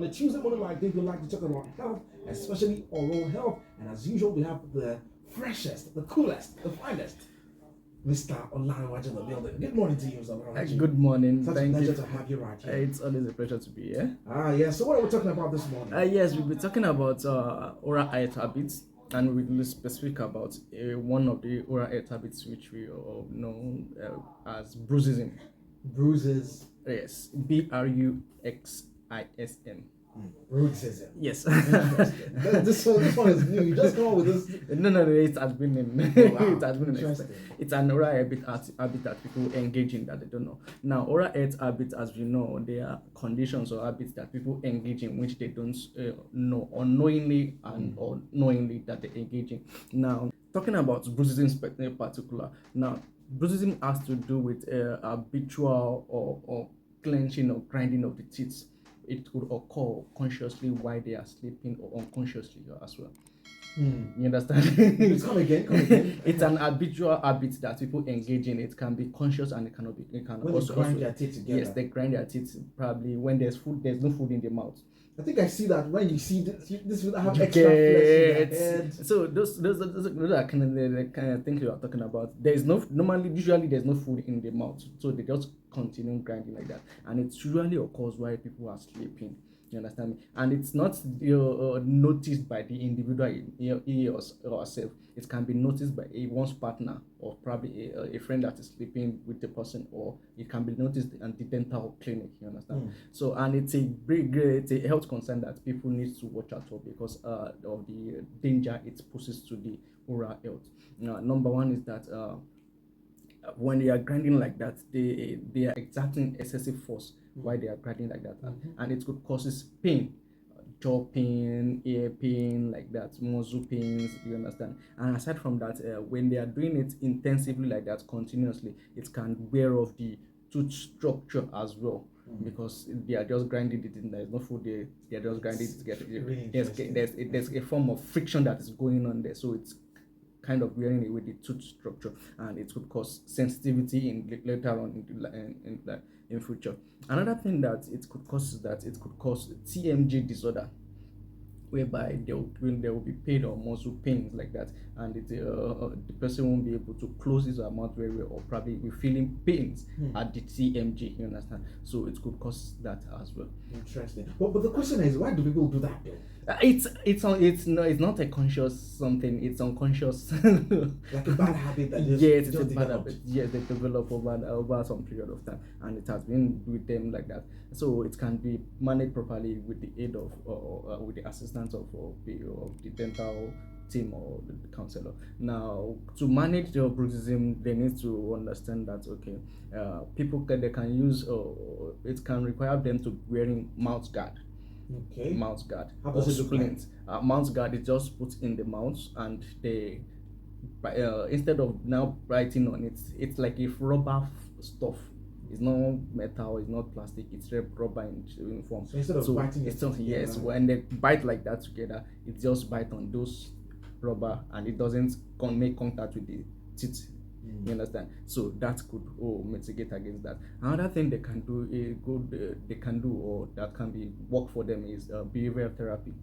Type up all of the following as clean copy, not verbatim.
a Tuesday morning like this, we like to talk about health, especially oral health. And as usual, we have the freshest, the coolest, the finest, Mr. Olaniwaju in the building. Good morning to you, Mr. Olaniwaju. Good morning. Such a pleasure to have you right here. It's always a pleasure to be here. Yes. So what are we talking about this morning? Yes, we'll be talking about oral health habits, and we'll be specific about one of the oral health habits which we all know as Bruxism. Bruises. Yes, Bruxism. Bruxism. Yes. this one is new. You just come up with this. No, it has been in. Wow. It has been in. It's an oral habit that people engage in that they don't know. Now, oral health habits, as we know, they are conditions or habits that people engage in which they don't know unknowingly and or knowingly that they engage in. Now, talking about Bruxism in particular, now Bruxism has to do with habitual or clenching or grinding of the teeth. It could occur consciously while they are sleeping or unconsciously as well. You understand? Come again. It's an habitual habit that people engage in. It can be conscious and it cannot be. It can when also they grind their teeth together. Yes, they grind their teeth probably when there's food. There's no food in the mouth. I think I see that when you see this will have extra flesh in their head. So those are kind of the kind of things you are talking about. Usually there's no food in the mouth, so they just continue grinding like that, and it usually occurs while people are sleeping. You understand me? And it's not noticed by the individual he or herself. It can be noticed by one's partner or probably a friend that is sleeping with the person, or it can be noticed at the dental clinic. You understand? So, and it's a health concern that people need to watch out for because of the danger it poses to the oral health. Number one is that when they are grinding like that, they are exerting excessive force while they are grinding like that, and it could cause pain, jaw pain, ear pain, like that, muscle pains. You understand? And aside from that, when they are doing it intensively like that, continuously, it can wear off the tooth structure as well. Because they are just grinding it in, there's no food there, they are just grinding it together. There's a form of friction that is going on there, so it's kind of wearing away the tooth structure, and it could cause sensitivity in later on in future. Another thing that it could cause is that it could cause TMJ disorder, whereby there will be pain or muscle pains like that, and the person won't be able to close his mouth very well, or probably be feeling pains at the TMJ. You understand? So it could cause that as well. Interesting. But the question is, why do people do that though? It's not a conscious something. It's unconscious. Like a bad habit that it's a bad habit. Yes, they develop over some period of time, and it has been with them like that. So it can be managed properly with the aid of or with the assistance of the dental team or the counselor. Now, to manage the Bruxism, they need to understand that people they can use it can require them to wearing mouth guard. Okay. Mouth guard. How does it look like? Mouth guard is just put in the mouth, and they instead of now writing on it, it's like if rubber stuff. It's not metal, it's not plastic, it's rubber in form. So instead of biting yes, when they bite like that together, it just bite on those rubber and it doesn't make contact with the teeth. You understand? So that could mitigate against that. Another thing they can do or that can be work for them is behavioral therapy.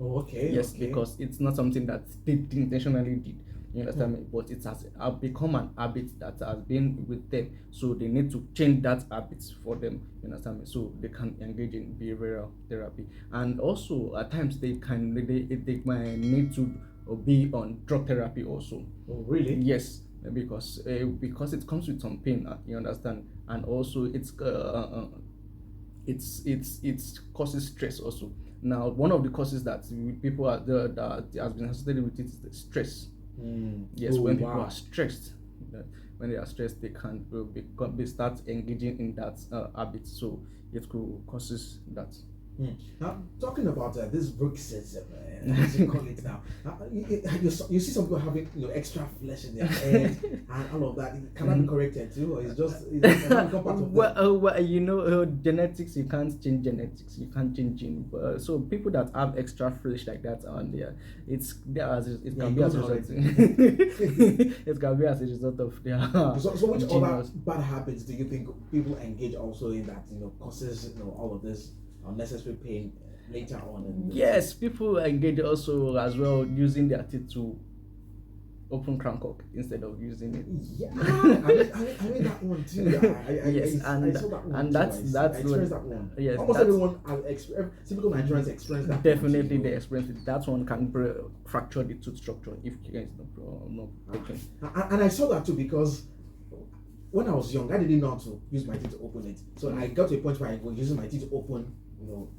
Oh, okay. Yes, okay. Because it's not something that they intentionally did. You understand me? But it has become an habit that has been with them. So they need to change that habit for them. You understand me? So they can engage in behavioral therapy. And also at times they might need to be on drug therapy also. Oh, really? Yes. Because it comes with some pain, you understand, and also it causes stress also. Now, one of the causes that people that has been associated with it is the stress. Yes, when people are stressed, when they are stressed, they can start engaging in that habit. So it could causes that. Now, talking about this Bruxism, as you call it now, you see some people having extra flesh in their head and all of that. Can that be corrected too, or is just part of genetics, you can't change genetics, you can't change gene. So people that have extra flesh like that on there, it can be as a result. It can be as a result of their. So which other bad habits do you think people engage also in that causes all of this? unnecessary pain later on. In the Yes, people engage also as well using their teeth to open crankcock instead of using it. Yeah, I mean that one too. Yes, I saw that one and too. that's I experienced that one. Yes, Almost everyone, typical Nigerians experience that. definitely one too, they experience it. That one can fracture the tooth structure if care is not taken. And I saw that too because when I was young, I didn't know how to use my teeth to open it. So I got to a point where I was using my teeth to open,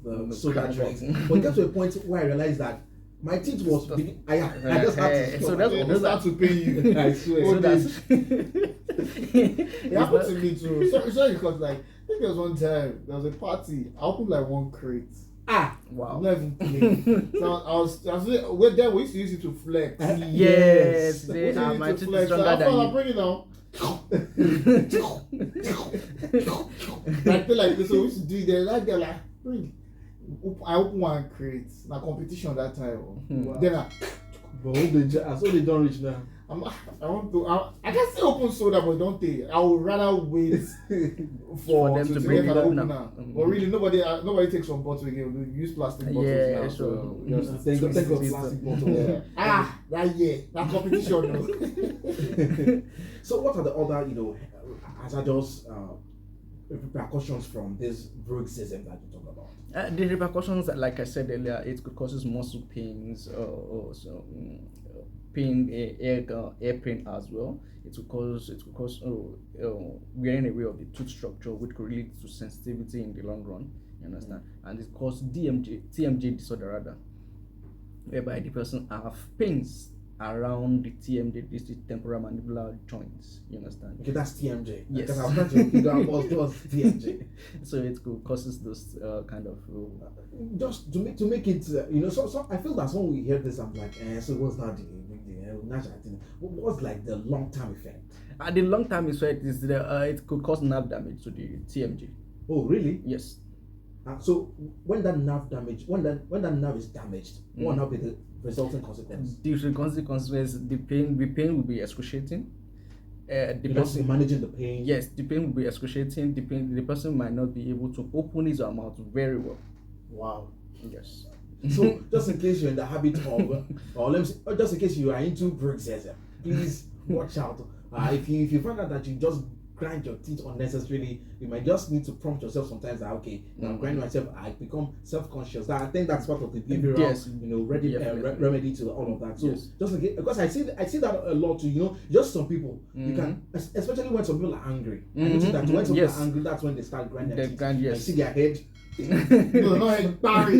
the soda drinks. But it got to a point where I realized that my teeth was big. I just had to. So that's start to pay you. I swear. So that's It happened to me too. Sorry, because like I think there was one time there was a party. I opened like one crate. wow. I'm not even kidding. So I was we're there. We used to use it to flex. Yes, We they used to are use my it to teeth flex. stronger So than I'll you. bring it down. I feel like this. So we used to do it there. Like they're like, bring. I opened one crate. Na competition that time. Wow. Then But they don't reach now. I can still open soda, but don't they? I would rather wait for them to to get bring an it up opener. now. But really, nobody takes from bottle again. We use plastic bottles Yeah, now. sure. So just Thank God, Twist plastic it. bottle. Yeah. that competition. No. So what are the other, hazardous repercussions from this Bruxism that you talk about? The repercussions, like I said earlier, it could cause muscle pains or pain, air pain as well. It could cause wearing away of the tooth structure, which could lead to sensitivity in the long run. You understand? And it causes TMJ disorder rather, whereby the person have pains around the TMJ, this is temporal mandibular joints. You understand? Okay, that's TMJ. Yes. Because I was trying to figure out what's TMJ. So it could causes those kind of. Just to make it, so I feel that when we hear this, I'm like, so what's not the natural thing? What's like the long-term effect? The long-term effect is that it could cause nerve damage to the TMJ. Oh, really? Yes. So when that nerve damage, when that nerve is damaged, what will now be the resulting consequence? The consequence, the pain will be excruciating. The person managing the pain. Yes, the pain will be excruciating. The person might not be able to open his mouth very well. Wow. Yes. So just in case you're in the habit of, or let me say, just in case you are into Bruxism, please watch out. If you find out that you just grind your teeth unnecessarily, you might just need to prompt yourself sometimes that now I'm grinding myself, I become self-conscious. I think that's part of the behavioral, Yes. remedy to all of that. So Yes. just in case, because I see that a lot too. Just some people you can, especially when some people are angry. I notice that when some people are angry, that's when they start grinding their teeth. Yes. I see their head. No, not Barry.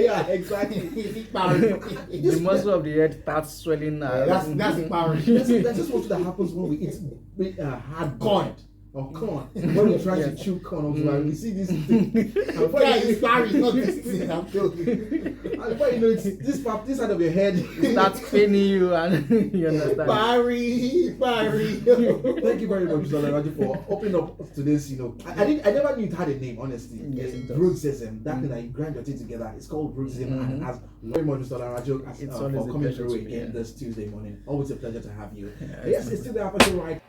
Yeah, exactly. The muscle of the head starts swelling. That's Barry. That's just what that happens when we eat hard corn or corn. When we try to chew corn, we see this thing. It's Barry, not this thing. I'm joking. And before you know it, this side of your head starts paining you, and you understand. Barry. Thank you very much, Mr. Raju, for opening up to this. I never knew it had a name, honestly. Yes, it does. Bruxism. That thing that you grind your teeth together. It's called Bruxism, and as very much, Mr. Raju, It's for always a coming pleasure through to be again here. this Tuesday morning. Always a pleasure to have you. Yeah, Yes, it's still the Aperture Right.